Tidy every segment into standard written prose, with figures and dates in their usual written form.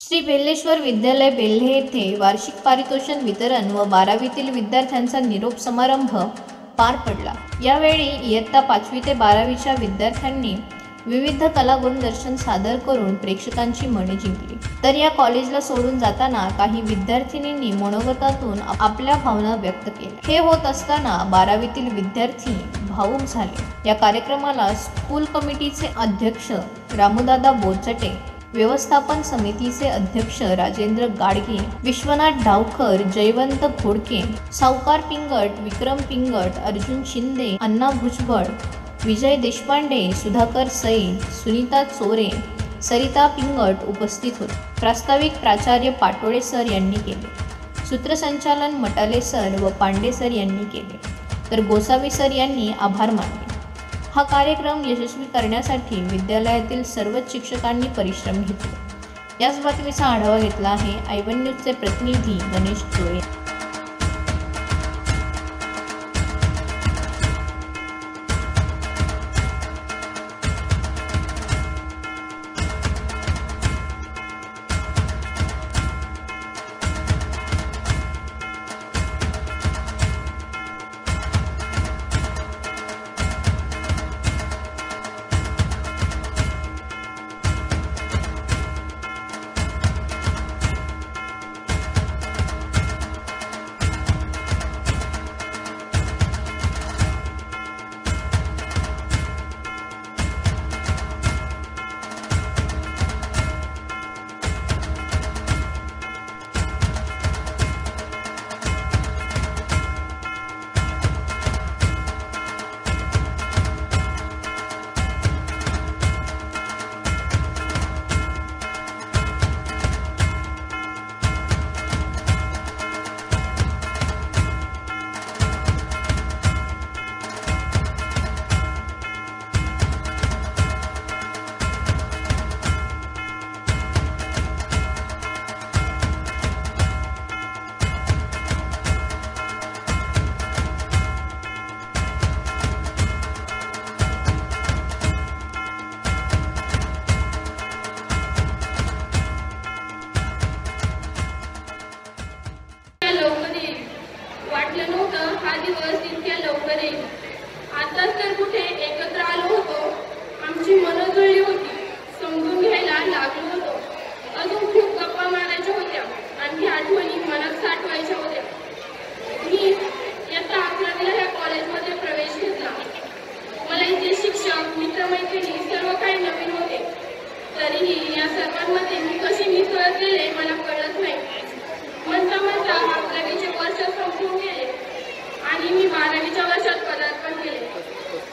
श्री बेल्लेश्वर विद्यालय बेल्हे येथे वार्षिक पारितोषिक वितरण व 12वीतील विद्यार्थ्यांचा निरोप समारंभ पार पडला। यावेळी इयत्ता 5वी ते 12वीच्या विद्यार्थ्यांनी विविध कला गुणदर्शन सादर करून प्रेक्षकांची मने जिंकली। तर या कॉलेजला सोडून जाताना काही विद्यार्थिनींनी मनोगतातून आपल्या भावना व्यक्त केल्या। हे होत असताना 12वीतील विद्यार्थी भावुक झाले। या कार्यक्रमाला स्कूल कमिटीचे अध्यक्ष रामूदादा बोचटे, व्यवस्थापन समितीचे अध्यक्ष राजेंद्र गाडगे, विश्वनाथ डावकर, जयवंत घोडके, सावकार पिंगट, विक्रम पिंगट, अर्जुन शिंदे, अण्णा भुजबळ, विजय देशपांडे, सुधाकर सै, सुनीता चोरे, सरिता पिंगट उपस्थित होते। प्रास्ताविक प्राचार्य पाटोळे सर यांनी केले। सूत्रसंचालन मटाले सर व पांडे सर यांनी केले, तर गोसावी सर यांनी आभार मानले। हा कार्यक्रम यशस्वी करण्यासाठी विद्यालयातील सर्वच शिक्षकांनी परिश्रम घेतले। याच बातमीचा आढावा घेतला आहे आयवन न्यूजचे प्रतिनिधी गणेश चोळे। हा दिवस इतक्या लवकर येईल। आताच तर कुठे एकत्र आलो होतो, आमची मनं जुळली होती, समजून घ्यायला लागलो होतो। अजून खूप गप्पा मारायच्या होत्या, आणखी आठवणी मनात साठवायच्या होत्या। मी इयत्ता 11वीला ह्या कॉलेजमध्ये प्रवेश घेतला। मला इथे शिक्षक, मित्रमैत्रिणी सर्व काही नवीन होते। तरीही या सर्वांमध्ये मी कशी मिसळ केले मला कळत नाही। म्हणता म्हणता 11वीचे वर्ष संपून गेले आणि मी 12वीच्या वर्षात पदार्पण केले।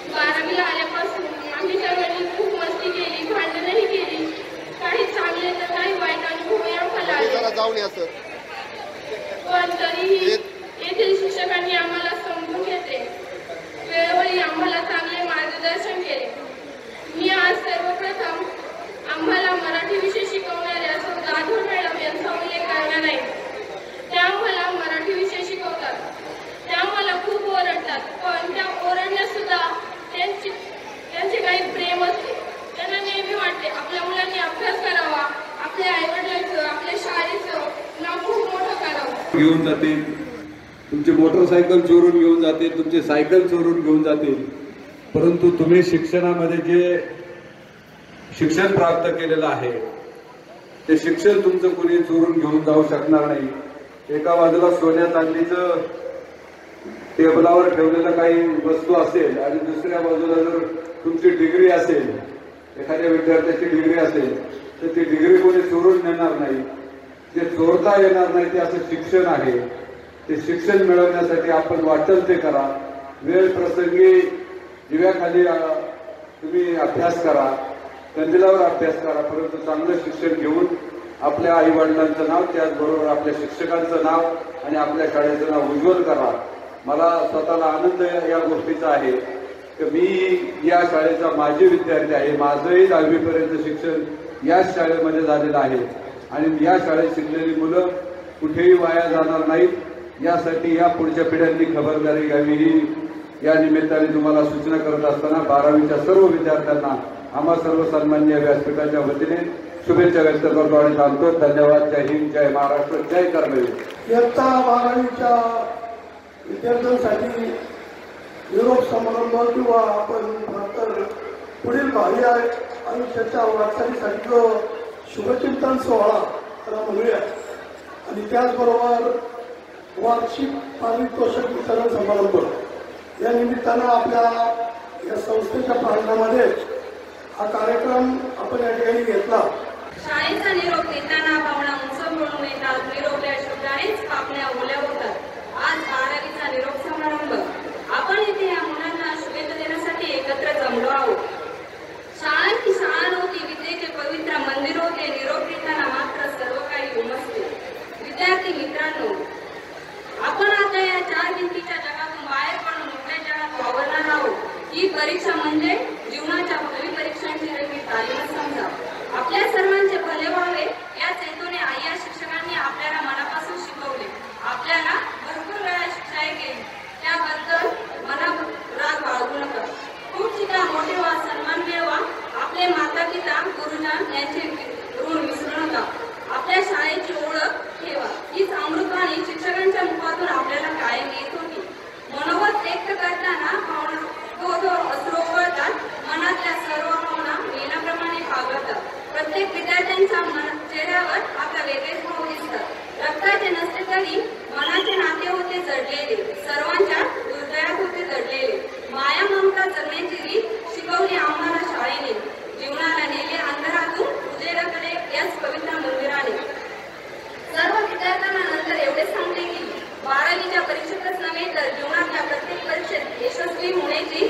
12वीला आल्यापासून आम्ही सर्वांनी खूप मस्ती केली, भांडणही केली, काही चांगले तर काही वाईट अनुभवही आम्हाला आले। पण तरीही येथील शिक्षकांनी आम्हाला समजून घेतले, वेळोवेळी आम्हाला चांगले मार्गदर्शन केले। मी आज सर्वप्रथम आम्हाला मराठी विषय शिकवणाऱ्या जाधव मॅडम यांचा उल्लेख करणार आहे। त्या आम्हाला मराठी विषय शिकवतात, त्या आम्हाला खूप ओरडतात, पण त्या ओरडण्यात सुद्धा त्यांचे काही प्रेम असते। त्यांना नेहमी वाटते आपल्या मुलांनी अभ्यास करावा, आपल्या आईवडिलांचं, आपल्या शाळेचं नाव खूप मोठं करावं। घेऊन जातील, तुमची मोटरसायकल चोरून घेऊन जातील, तुमची सायकल चोरून घेऊन जातील, परंतु तुम्ही शिक्षणामध्ये जे शिक्षण प्राप्त केलेलं आहे ते शिक्षण तुमचं कोणी चोरून घेऊन जाऊ शकणार नाही। एका बाजूला सोन्या चांदीचं टेबलावर ठेवलेलं काही वस्तू असेल आणि दुसऱ्या बाजूला जर तुमची डिग्री असेल, एखाद्या विद्यार्थ्याची डिग्री असेल, तर ती डिग्री कोणी चोरून नेणार नाही, ते चोरता येणार नाही। ते असं शिक्षण आहे। ते शिक्षण मिळवण्यासाठी आपण वाटेल ते करा, वेळ प्रसंगी दिव्याखाली तुम्ही अभ्यास करा, कंदिलावर अभ्यास करा, परंतु चांगलं शिक्षण घेऊन आपल्या आई वडिलांचं नाव, त्याचबरोबर आपल्या शिक्षकांचं नाव आणि आपल्या शाळेचं नाव उज्ज्वल करा। मला स्वतःला आनंद या गोष्टीचा आहे की मी या शाळेचा माजी विद्यार्थी आहे। माझंही 10वी पर्यंत शिक्षण याच शाळेमध्ये झालेलं आहे आणि या शाळेत शिकलेली मुलं कुठेही वाया जाणार नाहीत यासाठी या पुढच्या पिढ्यांनी खबरदारी घ्यावी ही या निमित्ताने तुम्हाला सूचना करत असताना 12वीच्या सर्व विद्यार्थ्यांना आम्हा सर्व सन्माननीय व्यासपीठाच्या वतीने शुभेच्छा व्यक्त करतो आणि थांबतो. धन्यवाद. जय हिंद, जय महाराष्ट्र, जय कर्मवीर. इयत्ता 12वीच्या विद्यार्थ्यांसाठी निरोप समारंभ किंवा आपण नंतर पुढील भावी आयुष्याच्या वाटचालीसाठी जो शुभचिंतन सोहळा त्याला म्हणूया आणि त्याचबरोबर वार्षिक पारितोषिक वितरण समारंभ या निमित्तानं आपल्या या संस्थेच्या प्रांगणामध्ये हा कार्यक्रम आपण या ठिकाणी घेतला. शाळेचा निरोप देताना भावना उंच म्हणून येतात. निरोप या शब्दानेच पापण्या ओल्या होतात. आज 12वीचा निरोप समारंभ. आपण इथे या मुलांना शुभेच्छा देण्यासाठी एकत्र जमलो आहोत. शाळा ही शाळा नव्हती, विद्येचे पवित्र मंदिर होते. निरोप देताना मात्र सर्व काही उमसते. विद्यार्थी मित्रांनो, आपण आता या 4 भिंतीच्या जगातून बाहेर पडून मोठ्या जगात वावरणार आहोत. ही परीक्षा म्हणजे जीवनाच्या भावी परीक्षांची रंगीत तालीम समजा. आपल्या सर्वांचे भले व्हावे याच हेतूने या शिक्षकांनी आपल्याला मनापासून शिकवले. आपल्याला भरपूर वेळा शिक्षा केली, त्याबद्दल मनात राग बाळगू नका. खूप शिका, मोठे व्हा, सन्मान मिळवा. आपले माता पिता गुरुजन यांचे ऋण विसरू नका. आपल्या शाळेची ओळख ठेवा. हीच अमृतवाणी शिक्षकांच्या मुखातून आपल्याला कायम येत होती. मनोगत व्यक्त करताना अश्रू ओघळतात. मनातल्या सर्व भावना मेणाप्रमाणे पागळतात. प्रत्येक विद्यार्थ्यांच्या चेहऱ्यावर आता वेगळेच भाव दिसतात. रक्ताचे नसते तरी मनाचे नाते होते जडलेले. सर्वांच्या हृदयात होते जडलेले. माया ममता जगण्याची रीत शिकवली आम्हाला शाळेने. जीवनाला नेले अंधारातून उजेडाकडे याच पवित्र मंदिराने. सर्व विद्यार्थ्यांना नंतर एवढे सांगते की 12वीच्या परीक्षेतच नव्हे तर जीवनातल्या प्रत्येक परीक्षेत यशस्वी होण्याची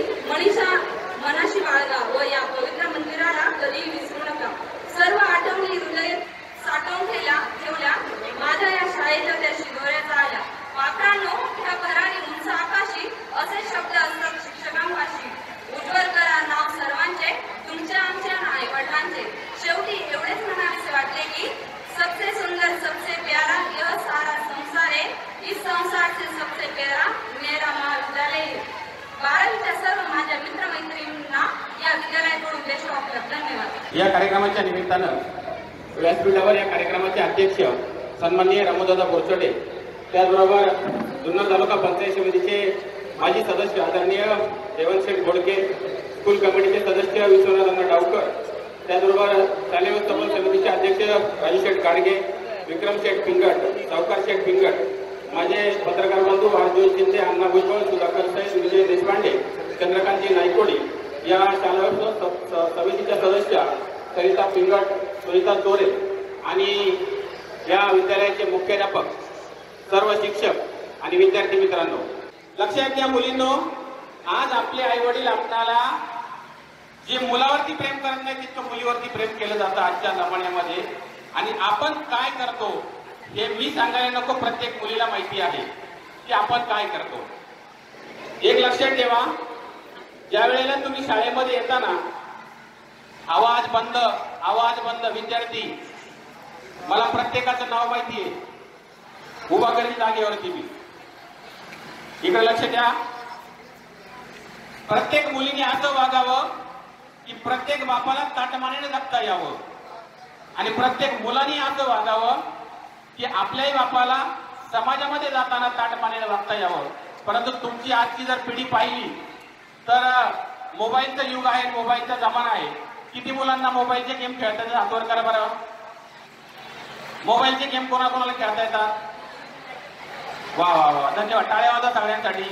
मनाशी बाळगा व या पवित्र मंदिराला कधीही विसरू नका. सर्व आठवणी हृदयात साठवून ठेवल्या. माझ्या या शाळेच्या त्या शिदोऱ्याचा आल्या. पात्रांनो, ह्या भरारी उंच आकाशी असे शब्द असतात शिक्षकांपाशी. उज्ज्वल करा नाव सर्वांचे, तुमच्या आमच्या आई वडिलांचे. शेवटी एवढेच म्हणावेसे वाटले की सबसे सुंदर सबसे प्यारा यह सारा संसार है. इस संसार से सबसे प्यारा मेरा महाविद्यालय. 12वीच्या सर्व माझ्या मित्रमैत्रिणींना या विद्यालयाकडून बेस्ट ऑफ लक. धन्यवाद. या कार्यक्रमाच्या निमित्तानं व्यासपीठावर या कार्यक्रमाचे अध्यक्ष सन्माननीय रामदादा बोरचडे, त्याचबरोबर जुन्नर तालुका पंचायत समितीचे माजी सदस्य आदरणीय देवनशेठ घोडके, स्कूल कमिटीचे सदस्य विश्वनाथ डावकर, त्याचबरोबर शालेय व्यवस्थापन समितीचे अध्यक्ष राजूशेठ गाडगे, विक्रमशेठ पिंगट, सावकारशेठ पिंगट, माझे पत्रकार बंधू अर्जुन शिंदे, अण्णा भुजबळ, सुधाकर सैद, विजय देशपांडे, चंद्रकांतजी नायकोडी, या शालेय समितीच्या सदस्य सरिता पिंगट, सुनीता चोरे आणि या विद्यालयाचे मुख्याध्यापक, सर्व शिक्षक आणि विद्यार्थी मित्रांनो, लक्षात घ्या मुलींनो, आज आपले आई वडील आपल्याला जे मुलावरती प्रेम करत नाही तितकं मुलीवरती प्रेम केलं जातं आजच्या जमान्यामध्ये. आणि आपण काय करतो हे मी सांगायला नको, प्रत्येक मुलीला माहिती आहे की आपण काय करतो. एक लक्षात ठेवा, ज्या वेळेला तुम्ही शाळेमध्ये येताना आवाज बंद विद्यार्थी, मला प्रत्येकाचं नाव माहिती आहे, उभा करीन जागेवरती मी. इकडे लक्ष द्या, प्रत्येक मुलीने असं वागावं की प्रत्येक बापाला ताटमानेने जगता यावं आणि प्रत्येक मुलांनी असं वागावं की आपल्याही बापाला समाजामध्ये जाताना ताटमानेने वागता यावं. परंतु तुमची आजची जर पिढी पाहिली तर मोबाईलचं युग आहे, मोबाईलचा जमाना आहे. किती मुलांना मोबाईलचे गेम खेळता येतात हातवर करा बरं. मोबाईलचे गेम कोणाकोणाला खेळता येतात? वा वा वा, धन्यवाद, टाळ्या वाजा सगळ्यांसाठी.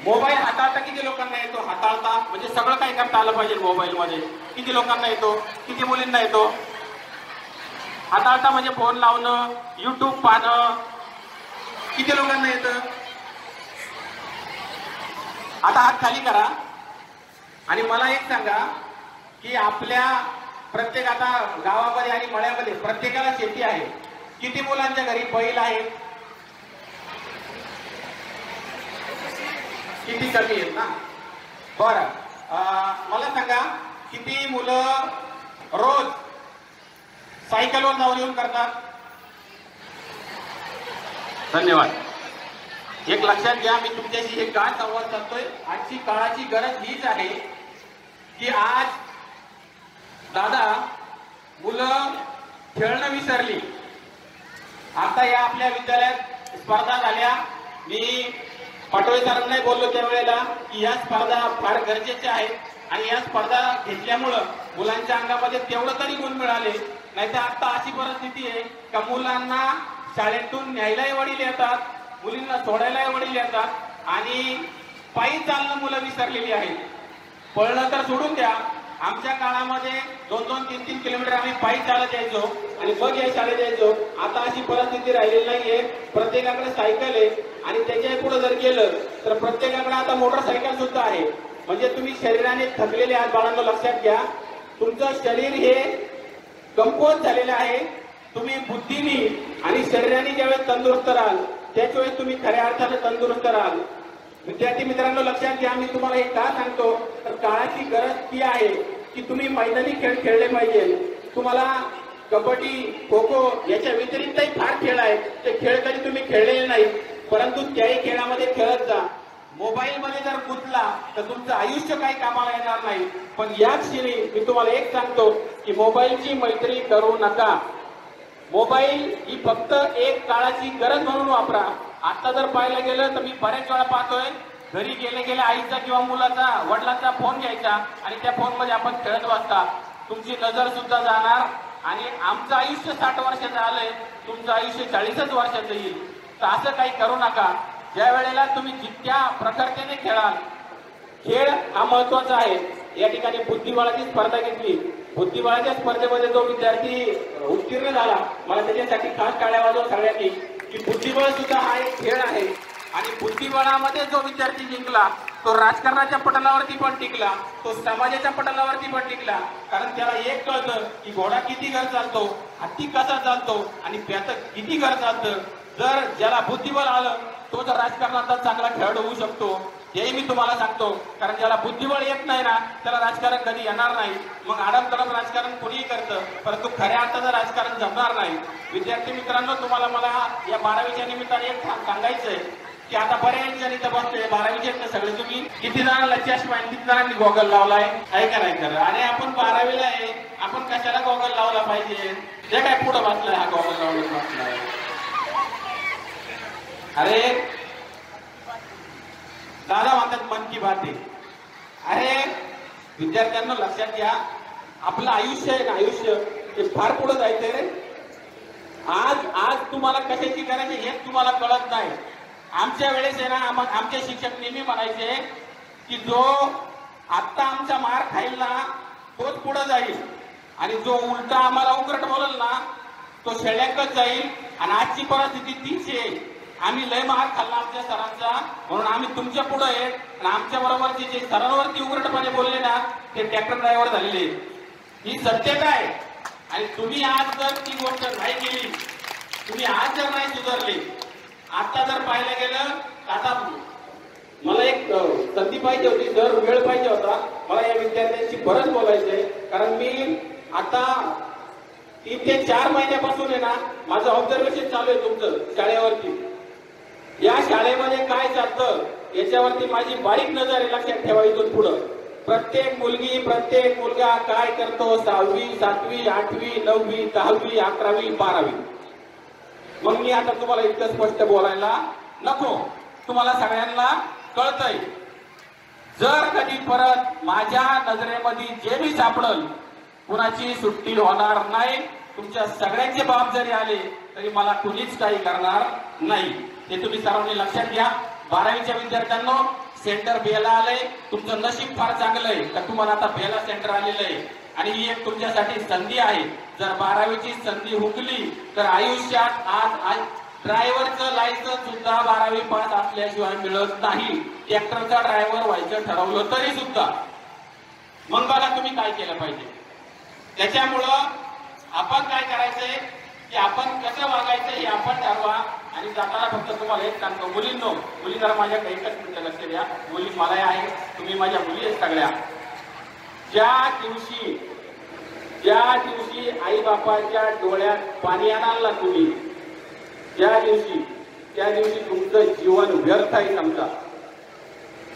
मोबाईल हाताळता किती लोकांना येतो? हाताळता म्हणजे सगळं काही करता आलं पाहिजे मोबाईल मध्ये. किती लोकांना येतो? किती मुलींना येतो? हाताळता म्हणजे फोन लावणं, युट्यूब पाहणं, किती लोकांना येतं? आता हात खाली करा आणि मला एक सांगा की आपल्या प्रत्येक आता गावामध्ये आणि मळ्यामध्ये प्रत्येकाला शेती आहे. किती मुलांच्या घरी बैल आहेत? किती कमी आहेत ना? बरं, मला सांगा किती मुलं रोज सायकलवर जाऊन येऊन करतात? धन्यवाद. एक लक्षात घ्या, मी तुमच्याशी हे काय संवाद साधतोय, आजची काळाची गरज हीच आहे की आज दादा मुलं खेळणं विसरली. आता या आपल्या विद्यालयात स्पर्धा झाल्या. मी पाटोळे सरांनाही बोललो त्यावेळेला की या स्पर्धा फार गरजेच्या आहेत आणि या स्पर्धा घेतल्यामुळं मुलांच्या अंगामध्ये तेवढं तरी गुण मिळाले. नाहीतर आता अशी परिस्थिती आहे का मुलांना शाळेतून न्यायलाही वडील येतात, मुलींना सोडायलाही वडील येतात आणि पायी चालणं मुलं विसरलेली आहेत. पळणं तर सोडून द्या, आमच्या काळामध्ये 2-2, 3-3 किलोमीटर आम्ही पायी चालत यायचो आणि मग या शाळेत यायचो. आता अशी परिस्थिती राहिलेली नाहीये. प्रत्येकाकडे सायकल आहे आणि त्याच्या पुढे जर गेलं तर प्रत्येकाकडे आता मोटरसायकल सुद्धा आहे. म्हणजे तुम्ही शरीराने थकलेले आहात बाळांनो, लक्षात घ्या. तुमचं शरीर हे कमकुवत झालेलं आहे. तुम्ही बुद्धीने आणि शरीराने ज्यावेळेस तंदुरुस्त राहाल त्याच वेळेस तुम्ही खऱ्या अर्थाने तंदुरुस्त राहाल. विद्यार्थी मित्रांनो लक्षात घ्या, मी तुम्हाला हे का सांगतो तर काळाची गरज ती आहे की तुम्ही मैदानी खेळ खेळले पाहिजे. तुम्हाला कबड्डी, खो खो याच्या व्यतिरिक्तही फार खेळ आहेत. ते खेळ कधी तुम्ही खेळलेले नाही, परंतु त्याही खेळामध्ये खेळत जा. मोबाईल मध्ये जर गुंतला तर तुमचं आयुष्य काही कामाला येणार नाही. पण याच क्षणी मी तुम्हाला एक सांगतो की मोबाईलची मैत्री करू नका. मोबाईल ही फक्त एक काळाची गरज म्हणून वापरा. आता जर पाहायला गेलं तर मी बऱ्याच वेळा पाहतोय घरी गेले आईचा किंवा मुलाचा वडिलांचा फोन घ्यायचा आणि त्या फोन मध्ये आपण खेळत बसता. तुमची नजर सुद्धा जाणार आणि आमचं आयुष्य 60 वर्षाचं आलंय, तुमचं आयुष्य 40 वर्षाचं येईल. तर असं काही करू नका. ज्या वेळेला तुम्ही जितक्या प्रखरतेने खेळाल, खेळ हा महत्वाचा आहे. या ठिकाणी बुद्धिबळाची स्पर्धा घेतली. बुद्धिबळाच्या स्पर्धेमध्ये जो विद्यार्थी उत्तीर्ण झाला, मला त्याच्यासाठी खास टाळ्या वाजवा सगळ्यांनी की बुद्धिबळ सुद्धा हा एक खेळ आहे आणि बुद्धिबळामध्ये जो विद्यार्थी जिंकला तो राजकारणाच्या पटलावरती पण टिकला, तो समाजाच्या पटलावरती पण टिकला. कारण त्याला एक कळतं की घोडा किती घर चालतो, हत्ती कसा चालतो आणि प्यात किती घर चालतं. जर ज्याला बुद्धिबळ आलं तो जर राजकारणाचा चांगला खेळाडू होऊ शकतो. हेही मी तुम्हाला सांगतो. कारण ज्याला बुद्धिबळ येत नाही ना त्याला राजकारण कधी येणार नाही. मग आडमतडम राजकारण कोणीही करतं, परंतु खऱ्या अर्थाचं राजकारण जमणार नाही. विद्यार्थी मित्रांनो, तुम्हाला मला या 12वीच्या निमित्ताने एक सांगायचंय की आता बऱ्याच जण इथं बसले 12वीचे सगळे. तुम्ही किती जणांना चष्मा आहे, किती जणांनी गॉगल लावलाय आहे का नाही कर. आणि आपण 12वीला आहे, आपण कशाला गॉगल लावला पाहिजे. जे काय पुढं बसलाय हा गॉगल लावून बसलाय. अरे दादा म्हणतात मन की बात आहे. अरे विद्यार्थ्यांना लक्षात घ्या, आपलं आयुष्य आहे ना, आयुष्य हे फार पुढे जायचंय रे. आज तुम्हाला कशाची गरज आहे हेच तुम्हाला कळत नाही. आमच्या वेळेस आहे ना, आमचे शिक्षक नेहमी म्हणायचे की जो आत्ता आमचा मार खाईल ना तोच पुढे जाईल आणि जो उलटा आम्हाला उकरट बोलल ना तो शेळ्याकच जाईल. आणि आजची परिस्थिती तीच आहे. आम्ही लय मार खाल्ला आमच्या सरांचा, म्हणून आम्ही तुमच्या पुढे आहे. आणि आमच्या बरोबरचे जे सरांवरती उघडपणे बोलले ना ते ट्रॅक्टर ड्रायव्हर झालेले. ही सत्यता आहे. आणि तुम्ही आज जर ती गोष्ट नाही केली, तुम्ही आज जर नाही सुधारले, आता जर पाहायला गेलं आता मला एक संधी पाहिजे होती, जर वेळ पाहिजे होता. मला या विद्यार्थ्यांशी बरंच बोलायचंय. कारण मी आता 3 ते 4 महिन्यापासून आहे ना माझं ऑब्झर्वेशन चालू आहे तुमचं शाळेवरती. या शाळेमध्ये काय चालतं याच्यावरती माझी बारीक नजर आहे. लक्षात ठेवा इथून पुढं प्रत्येक मुलगी प्रत्येक मुलगा काय करतो 6वी 7वी 8वी 9वी 10वी 11वी 12वी. मग मी आता तुम्हाला इतकं स्पष्ट बोलायला नको, तुम्हाला सगळ्यांना कळतंय. जर कधी परत माझ्या नजरेमध्ये जे मी सापडल कुणाची सुट्टी होणार नाही. तुमच्या सगळ्यांचे बाप जरी आले तरी मला कुणीच काही करणार नाही. हे तुम्ही सर्वांनी लक्षात घ्या. 12वीच्या विद्यार्थ्यांनो, सेंटर बेला आलंय. तुमचं नशीब फार चांगलं आहे तर तुम्हाला आता बेला सेंटर आलेलं आहे आणि ही एक तुमच्यासाठी संधी आहे. जर 12वीची संधी हुकली तर आयुष्यात आज ड्रायव्हरचं लायसन्स सुद्धा 12वी पास असल्याशिवाय मिळत नाही. ट्रॅक्टरचा ड्रायव्हर व्हायचं ठरवलं तरी सुद्धा. मग बघा तुम्ही काय केलं पाहिजे. त्याच्यामुळं आपण काय करायचंय की आपण कसं वागायचं हे आपण ठरवा. आणि जाताना फक्त तुम्हाला एक सांगतो, मुली जरा माझ्याकडे एकच मिनिटं लक्ष द्या. मुली मलाही आहे, तुम्ही माझ्या मुली आहेत सगळ्या. ज्या दिवशी आई बापाच्या डोळ्यात पाणी आणाल ना तुम्ही, त्या दिवशी तुमचं जीवन व्यर्थ आहे समजा.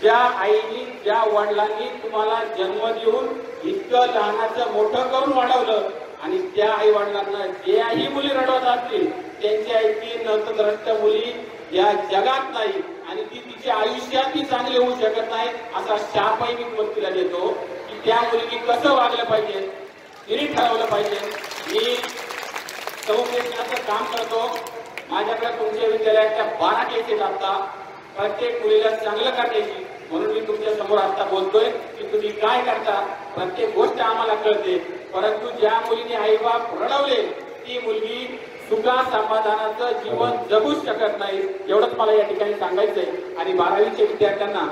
ज्या आईनी ज्या वडिलांनी तुम्हाला जन्म देऊन इतकं लहानाचं मोठं करून वाढवलं आणि त्या आई वडिलांना ज्याही मुली रडवत असतील त्यांच्या इतकी नतद्रष्ट मुली या जगात नाही आणि ती तिच्या आयुष्यातही चांगली होऊ शकत नाही असा शापही मी व्यक्तीला देतो की त्या मुलीने कसं वागलं पाहिजे तिने ठरवलं पाहिजे. मी संस्थेचं काम करतो. माझ्याकडे तुमच्या विद्यालयाच्या 12 केसेस असतात प्रत्येक मुलीला चांगलं करण्याची. म्हणून मी तुमच्या समोर आता बोलतोय की तुम्ही काय करता. प्रत्येक गोष्ट आम्हाला कळते, परंतु ज्या मुलीने आईबाप रडवले ती मुलगी सुखा समाधानाचं जीवन जगूच शकत नाही. एवढंच मला या ठिकाणी सांगायचंय. आणि 12वीच्या विद्यार्थ्यांना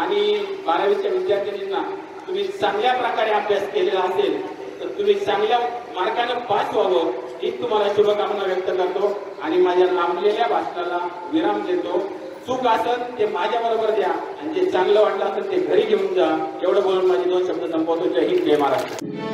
आणि 12वीच्या विद्यार्थिनींना तुम्ही चांगल्या प्रकारे अभ्यास केलेला असेल तर तुम्ही चांगल्या मार्गाने पास व्हावं हीच तुम्हाला शुभकामना व्यक्त करतो आणि माझ्या लांबलेल्या भाषणाला विराम देतो. चूक असेल ते माझ्या बरोबर द्या आणि जे चांगलं वाटलं असेल ते घरी घेऊन जा. एवढं बोलून माझे 2 शब्द संपवतो. जय हिंद, जय महाराष्ट्र.